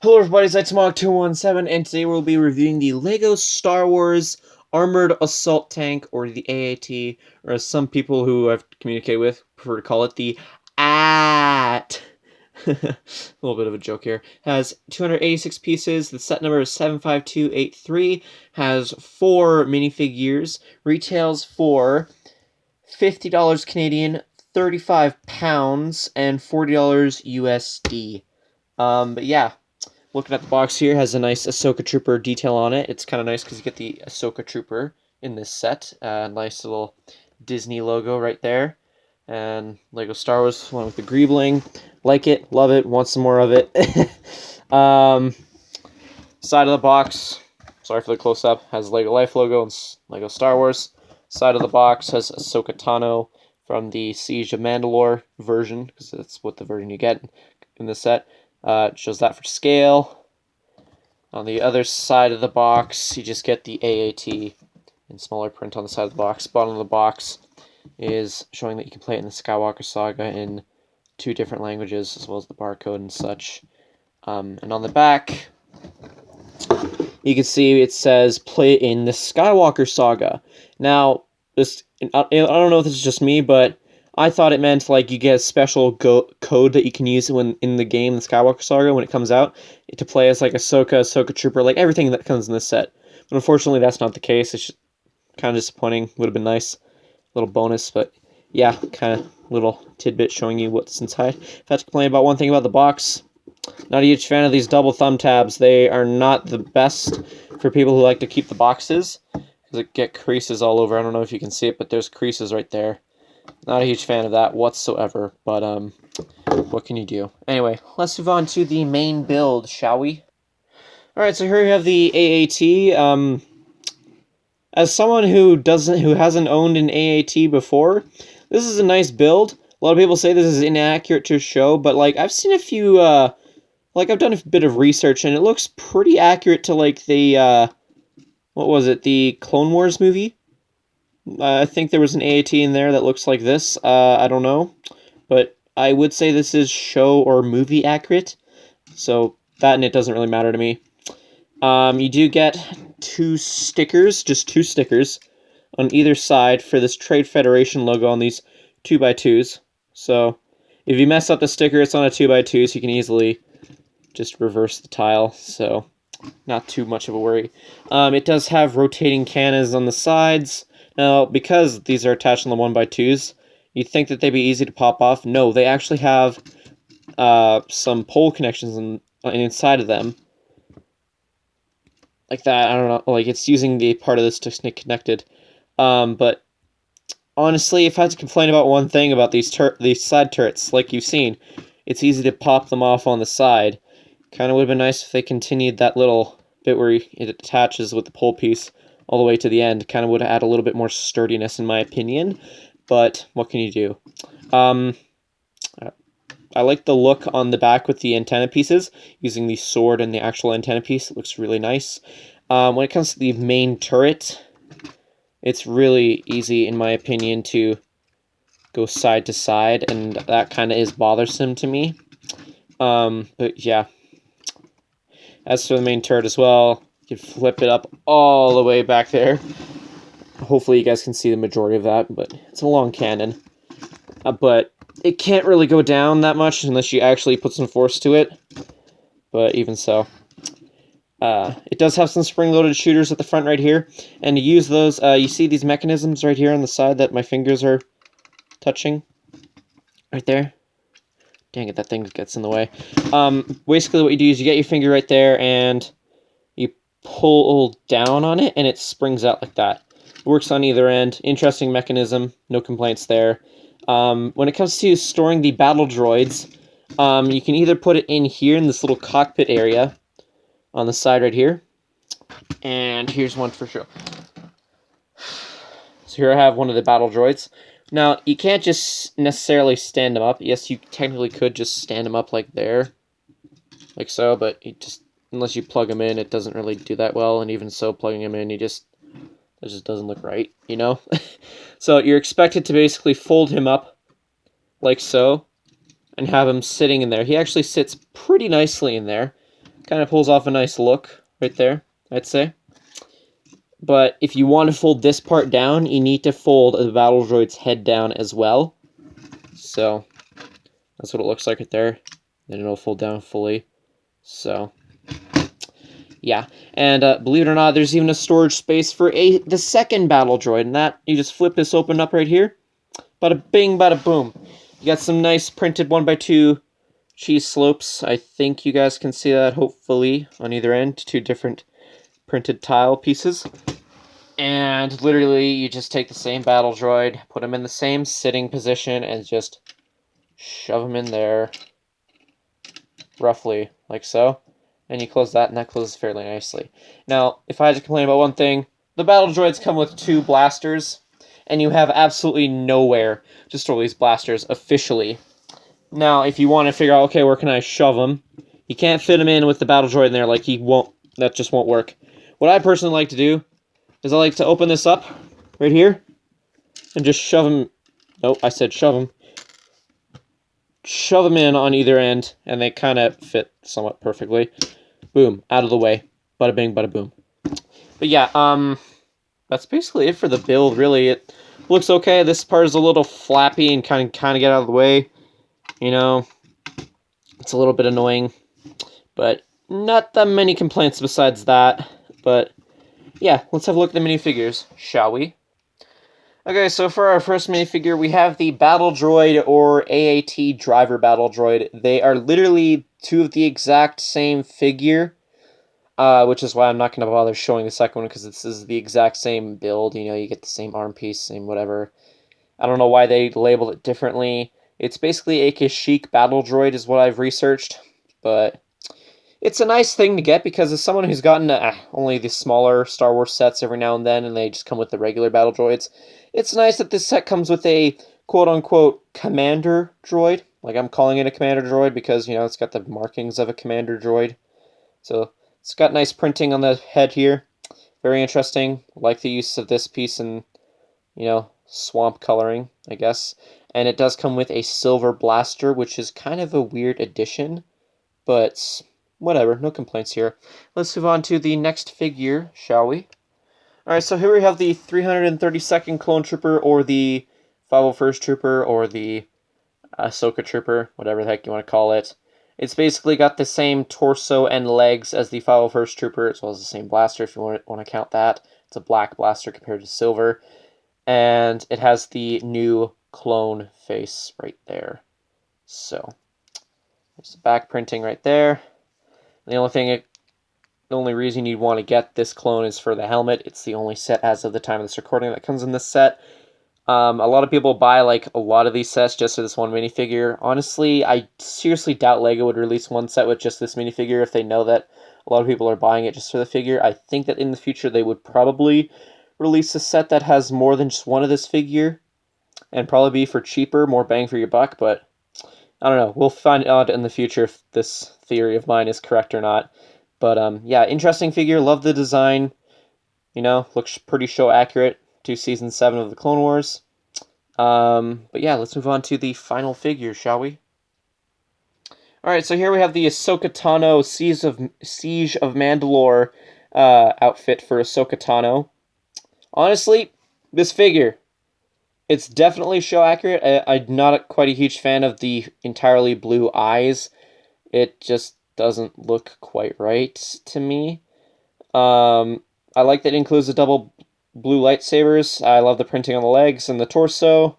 Hello everybody, it's Smog217, and today we'll be reviewing the LEGO Star Wars Armored Assault Tank, or the AAT, or as some people who I've communicated with prefer to call it, the AAT. A little bit of a joke here. Has 286 pieces, the set number is 75283, has 4 minifigures, retails for $50 Canadian, 35 pounds, and $40 USD. But yeah. Looking at the box here, has a nice Ahsoka Trooper detail on it. It's kind of nice because you get the Ahsoka Trooper in this set. Nice little Disney logo right there. And Lego Star Wars, one with the greebling. Like it, love it, want some more of it. Side of the box, sorry for the close-up, has Lego Life logo and Lego Star Wars. Side of the box has Ahsoka Tano from the Siege of Mandalore version, because that's what the version you get in the set. It shows that for scale. On the other side of the box, you just get the AAT in smaller print on the side of the box. Bottom of the box is showing that you can play it in the Skywalker Saga in 2 different languages, as well as the barcode and such. And on the back, you can see it says play in the Skywalker Saga. Now, I don't know if this is just me, but I thought it meant like you get a special code that you can use when in the game, the Skywalker Saga, when it comes out, to play as like Ahsoka Trooper, like everything that comes in this set. But unfortunately, that's not the case. It's just kind of disappointing. Would have been nice, little bonus, but yeah, kind of little tidbit showing you what's inside. If I have to complain about one thing about the box, not a huge fan of these double thumb tabs. They are not the best for people who like to keep the boxes, because it get creases all over. I don't know if you can see it, but there's creases right there. Not a huge fan of that whatsoever, but what can you do? Anyway, let's move on to the main build, shall we? Alright, so here we have the AAT. As someone who hasn't owned an AAT before, this is a nice build. A lot of people say this is inaccurate to show, but like I've seen a few like I've done a bit of research and it looks pretty accurate to like the what was it? The Clone Wars movie? I think there was an AAT in there that looks like this. I don't know. But I would say this is show or movie accurate. So that and it doesn't really matter to me. You do get 2 stickers, just 2 stickers, on either side for this Trade Federation logo on these 2x2s. So if you mess up the sticker, it's on a 2x2, so you can easily just reverse the tile. So not too much of a worry. It does have rotating cannons on the sides. Now, because these are attached on the 1x2s, you'd think that they'd be easy to pop off. No, they actually have some pole connections inside of them. Like that, I don't know, like it's using the part of this to stay connected. But honestly, if I had to complain about one thing about these side turrets, like you've seen, it's easy to pop them off on the side. Kind of would have been nice if they continued that little bit where it attaches with the pole piece all the way to the end. Kind of would add a little bit more sturdiness in my opinion, but what can you do? I like the look on the back with the antenna pieces, using the sword and the actual antenna piece. It looks really nice. When it comes to the main turret, it's really easy in my opinion to go side to side, and that kind of is bothersome to me. But yeah. As for the main turret as well, you can flip it up all the way back there. Hopefully you guys can see the majority of that, but it's a long cannon. But it can't really go down that much unless you actually put some force to it. But even so. It does have some spring-loaded shooters at the front right here. And to use those, you see these mechanisms right here on the side that my fingers are touching? Right there. Dang it, that thing gets in the way. Basically what you do is you get your finger right there and you pull down on it and it springs out like that. It works on either end. Interesting mechanism. No complaints there. When it comes to storing the battle droids, you can either put it in here in this little cockpit area on the side right here. And here's one for sure. So here I have one of the battle droids. Now, you can't just necessarily stand them up. Yes, you technically could just stand them up like there. Like so, but unless you plug them in, it doesn't really do that well. And even so, plugging them in, it just doesn't look right, you know? So you're expected to basically fold him up like so and have him sitting in there. He actually sits pretty nicely in there. Kind of pulls off a nice look right there, I'd say. But if you want to fold this part down, you need to fold the battle droid's head down as well. So that's what it looks like right there. Then it'll fold down fully. So yeah, and believe it or not, there's even a storage space for the second battle droid, and that you just flip this open up right here. Bada bing, bada boom. You got some nice printed 1x2 cheese slopes. I think you guys can see that, hopefully, on either end. 2 different printed tile pieces. And literally, you just take the same battle droid, put them in the same sitting position, and just shove them in there, roughly, like so. And you close that, and that closes fairly nicely. Now, if I had to complain about one thing, the battle droids come with 2 blasters, and you have absolutely nowhere to store these blasters officially. Now, if you want to figure out, okay, where can I shove them? You can't fit them in with the battle droid in there, like he won't. That just won't work. What I personally like to do is I like to open this up right here and just shove them. Nope, I said shove them. Shove them in on either end, and they kind of fit somewhat perfectly. Boom, out of the way. Bada bing, bada boom. But yeah, that's basically it for the build, really. It looks okay. This part is a little flappy and kind of get out of the way. You know, it's a little bit annoying, but not that many complaints besides that. But yeah, let's have a look at the minifigures, shall we? Okay, so for our first minifigure, we have the Battle Droid, or AAT Driver Battle Droid. They are literally 2 of the exact same figure, which is why I'm not going to bother showing the second one, because this is the exact same build. You know, you get the same arm piece, same whatever. I don't know why they labeled it differently. It's basically a Kashyyyk Battle Droid is what I've researched, but it's a nice thing to get because as someone who's gotten only the smaller Star Wars sets every now and then, and they just come with the regular battle droids, it's nice that this set comes with a quote-unquote commander droid. Like, I'm calling it a commander droid because, you know, it's got the markings of a commander droid. So it's got nice printing on the head here. Very interesting. Like the use of this piece in, you know, swamp coloring, I guess. And it does come with a silver blaster, which is kind of a weird addition, but whatever, no complaints here. Let's move on to the next figure, shall we? Alright, so here we have the 332nd Clone Trooper, or the 501st Trooper, or the Ahsoka Trooper, whatever the heck you want to call it. It's basically got the same torso and legs as the 501st Trooper, as well as the same blaster, if you want to count that. It's a black blaster compared to silver. And it has the new clone face right there. So, there's the back printing right there. The only reason you'd want to get this clone is for the helmet. It's the only set as of the time of this recording that comes in this set. A lot of people buy like a lot of these sets just for this one minifigure. Honestly, I seriously doubt LEGO would release one set with just this minifigure if they know that a lot of people are buying it just for the figure. I think that in the future they would probably release a set that has more than just one of this figure, and probably be for cheaper, more bang for your buck, but I don't know. We'll find out in the future if this theory of mine is correct or not. But yeah, interesting figure. Love the design. You know, looks pretty show accurate to Season 7 of the Clone Wars. But yeah, let's move on to the final figure, shall we? Alright, so here we have the Ahsoka Tano Siege of Mandalore outfit for Ahsoka Tano. Honestly, this figure, it's definitely show accurate. I'm not quite a huge fan of the entirely blue eyes. It just doesn't look quite right to me. I like that it includes the double blue lightsabers. I love the printing on the legs and the torso.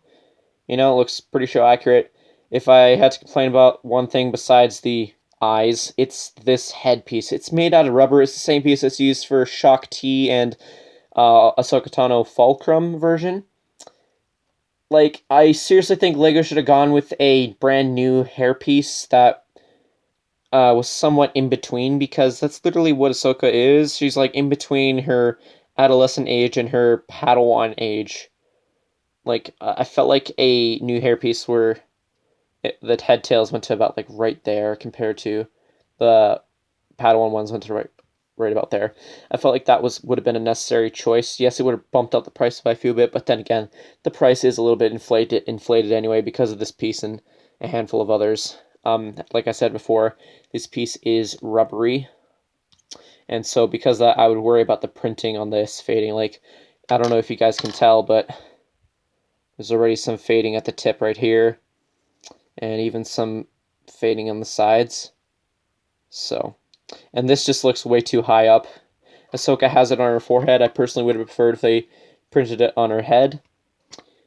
You know, it looks pretty show accurate. If I had to complain about one thing besides the eyes, it's this headpiece. It's made out of rubber. It's the same piece that's used for Shock T and Ahsoka Tano Fulcrum version. Like, I seriously think LEGO should have gone with a brand new hairpiece that was somewhat in between, because that's literally what Ahsoka is. She's like in between her adolescent age and her Padawan age. Like, I felt like a new hairpiece where the head tails went to about like right there compared to the Padawan ones went to right about there. I felt like that would have been a necessary choice. Yes, it would have bumped up the price by a few bit, but then again, the price is a little bit inflated anyway because of this piece and a handful of others. Like I said before, this piece is rubbery, And so because of that, I would worry about the printing on this fading. Like, I don't know if you guys can tell, but there's already some fading at the tip right here, and even some fading on the sides. So, and this just looks way too high up. Ahsoka has it on her forehead. I personally would have preferred if they printed it on her head,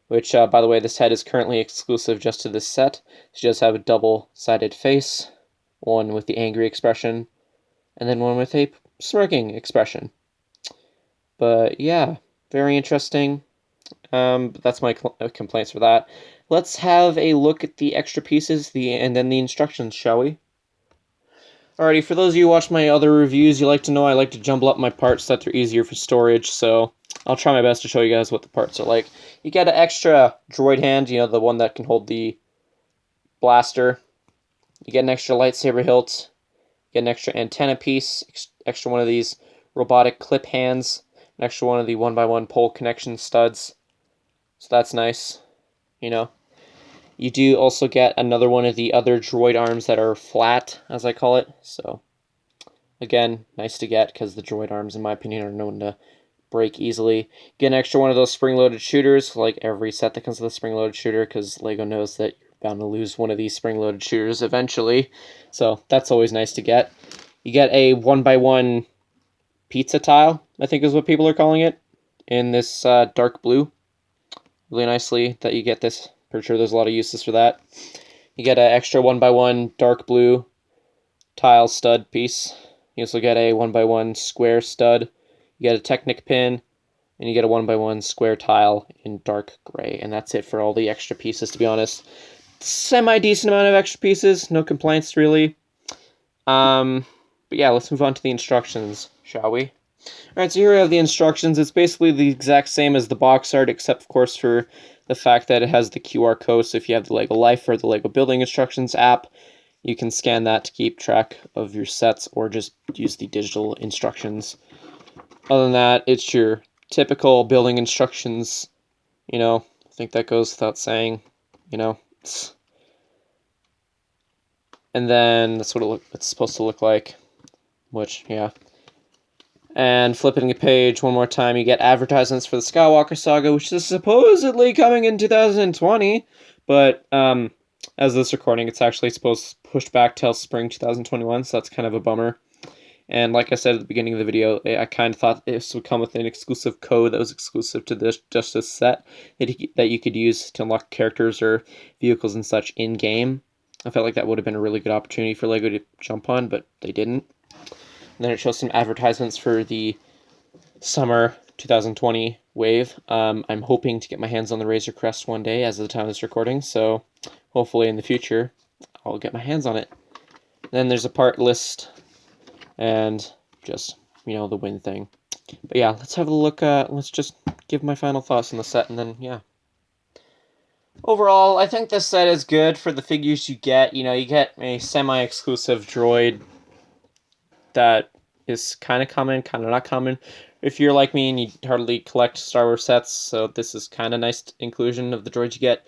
which, by the way, this head is currently exclusive just to this set. She does have a double-sided face, one with the angry expression, and then one with a smirking expression. But yeah, very interesting. That's my complaints for that. Let's have a look at the extra pieces and then the instructions, shall we? Alrighty, for those of you who watch my other reviews, you like to know I like to jumble up my parts so that they're easier for storage, so I'll try my best to show you guys what the parts are like. You get an extra droid hand, you know, the one that can hold the blaster. You get an extra lightsaber hilt. You get an extra antenna piece, extra one of these robotic clip hands, an extra one of the 1x1 pole connection studs. So that's nice, you know. You do also get another one of the other droid arms that are flat, as I call it. So, again, nice to get because the droid arms, in my opinion, are known to break easily. Get an extra one of those spring-loaded shooters, like every set that comes with a spring-loaded shooter, because LEGO knows that you're bound to lose one of these spring-loaded shooters eventually. So that's always nice to get. You get a 1x1 pizza tile, I think is what people are calling it, in this dark blue. Really nicely that you get this. Pretty sure there's a lot of uses for that. You get an extra 1x1 dark blue tile stud piece. You also get a 1x1 square stud. You get a Technic pin, and you get a 1x1 square tile in dark gray. And that's it for all the extra pieces, to be honest. Semi-decent amount of extra pieces. No complaints, really. But yeah, let's move on to the instructions, shall we? Alright, so here we have the instructions. It's basically the exact same as the box art, except, of course, for the fact that it has the QR code. So if you have the LEGO Life or the LEGO Building Instructions app, you can scan that to keep track of your sets or just use the digital instructions. Other than that, it's your typical building instructions. You know, I think that goes without saying, you know. And then that's what it's supposed to look like, which, yeah. And flipping a page one more time, you get advertisements for the Skywalker Saga, which is supposedly coming in 2020, but as of this recording, it's actually supposed to push back till spring 2021, so that's kind of a bummer. And like I said at the beginning of the video, I kind of thought this would come with an exclusive code that was exclusive to this set that you could use to unlock characters or vehicles and such in-game. I felt like that would have been a really good opportunity for LEGO to jump on, but they didn't. And then it shows some advertisements for the summer 2020 wave. I'm hoping to get my hands on the Razor Crest one day as of the time of this recording, so hopefully in the future I'll get my hands on it. And then there's a part list and just, you know, the win thing. But yeah, let's have a look. Let's just give my final thoughts on the set, and then, yeah. Overall, I think this set is good for the figures you get. You know, you get a semi-exclusive droid that is kind of common, kind of not common. If you're like me and you hardly collect Star Wars sets, so this is kind of nice inclusion of the droids you get.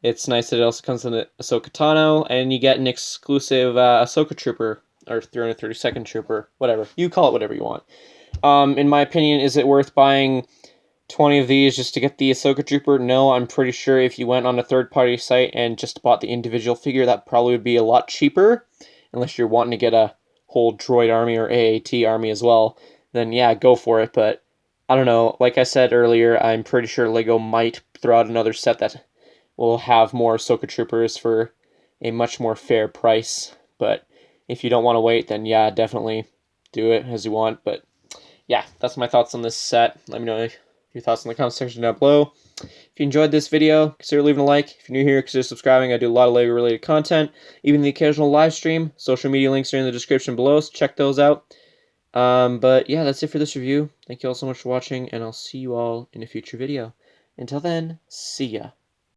It's nice that it also comes with an Ahsoka Tano, and you get an exclusive Ahsoka Trooper, or 332nd Trooper, whatever. You call it whatever you want. In my opinion, is it worth buying 20 of these just to get the Ahsoka Trooper? No, I'm pretty sure if you went on a third-party site and just bought the individual figure, that probably would be a lot cheaper, unless you're wanting to get a whole droid army or AAT army as well, then yeah, go for it. But I don't know, like I said earlier, I'm pretty sure LEGO might throw out another set that will have more Ahsoka Troopers for a much more fair price. But if you don't want to wait, then yeah, definitely do it as you want. But yeah, that's my thoughts on this set. Let me know your thoughts in the comment section down below. If you enjoyed this video, consider leaving a like. If you're new here, consider subscribing. I do a lot of LEGO related content, even the occasional live stream. Social media links are in the description below, so check those out. But yeah, that's it for this review. Thank you all so much for watching, and I'll see you all in a future video. Until then, see ya.